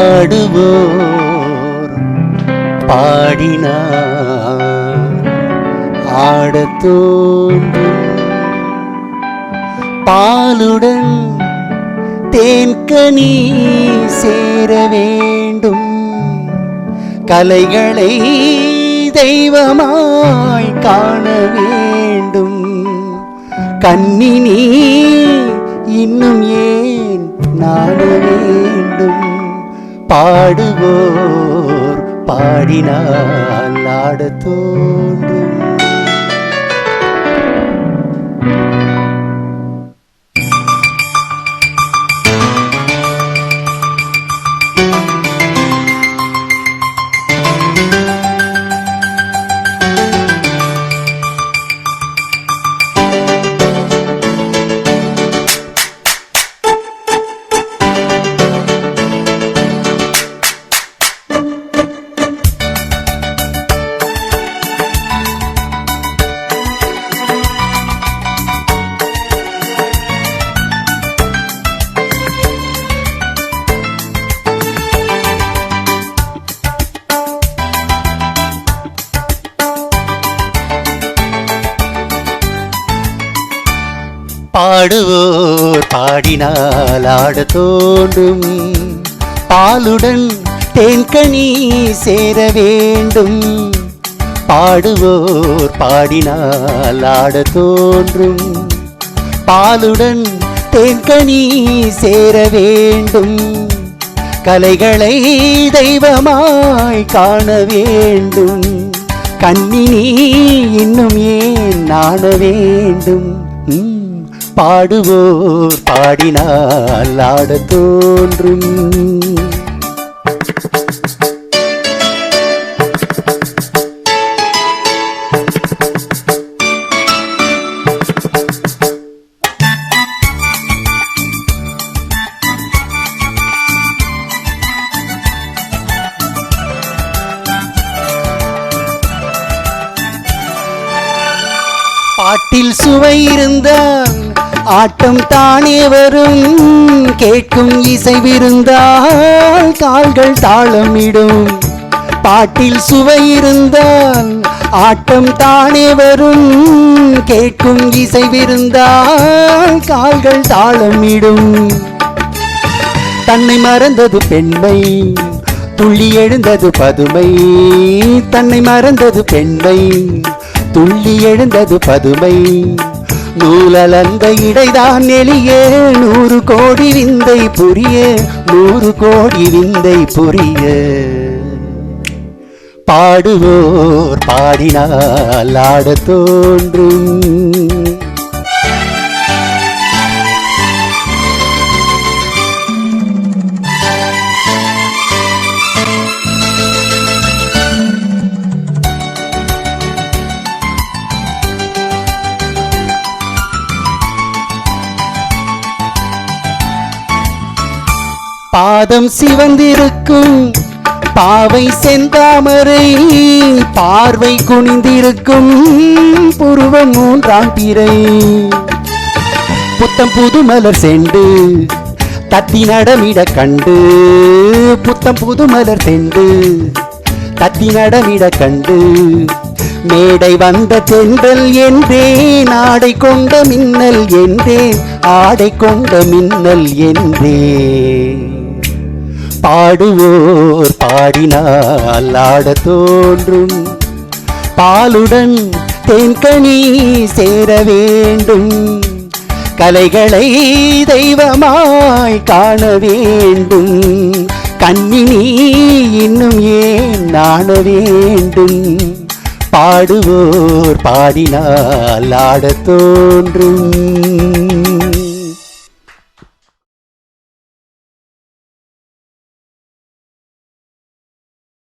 பாடுவோர் பாடினார் ஆடத் தோன்றும் பாலுடன் தேன்கனி சேர வேண்டும் கலைகளை தெய்வமாய் காண வேண்டும் கண்ணினி இன்னும் ஏன் நாட வேண்டும் பாடுவோர் பாடினால் ஆடத் தோன்றும் பாடுவோர் பாடினால் ஆடத் தோன்றும் பாலுடன் தேன்கனி சேர வேண்டும் பாடுவோர் பாடினால் ஆடத் தோன்றும் பாலுடன் தேன்கனி சேர வேண்டும் கலைகளை தெய்வமாய் காண வேண்டும் கண்ணினி இன்னும் ஏன் நாண வேண்டும் பாடுவோர் பாடினால் ஆடத் தோன்றும் பாட்டில் சுவை இருந்தால் ஆட்டம் தானே வரும் கேட்கும் இசைவிருந்தால் கால்கள் தாளமிடும் பாட்டில் சுவை இருந்தால் ஆட்டம் தானே வரும் கேட்கும் இசைவிருந்தால் கால்கள் தாளமிடும் தன்னை மறந்தது பெண்மை துள்ளி எழுந்தது பதுமை தன்னை மறந்தது பெண்மை துள்ளி எழுந்தது பதுமை நூலந்த இடைதான் எளிய 100 கோடி விந்தை புரிய 100 கோடி விந்தை புரிய பாடுவோர் பாடினால் ஆடத் தோன்றும் பாதம் சிவந்திருக்கும் பாவை செந்தாமரை பார்வை குனிந்திருக்கும் புருவம் 3ஆம் பிறை புத்தம் புது மலர் செண்டு தத்தி நடமிட கண்டு புத்தம் புது மலர் செண்டு தத்தி நடமிட கண்டு மேடை வந்த தென்றல் என்றேன் ஆடை கொண்ட மின்னல் என்றேன் ஆடை கொண்ட மின்னல் என்றேன் பாடுவோர் பாடினால் ஆடத் தோன்றும் பாலுடன் தேன்கனி சேர வேண்டும் கலைகளை தெய்வமாய் காண வேண்டும் கண்ணினி இன்னும் ஏன் நாண வேண்டும் பாடுவோர் பாடினால் ஆடத் தோன்றும்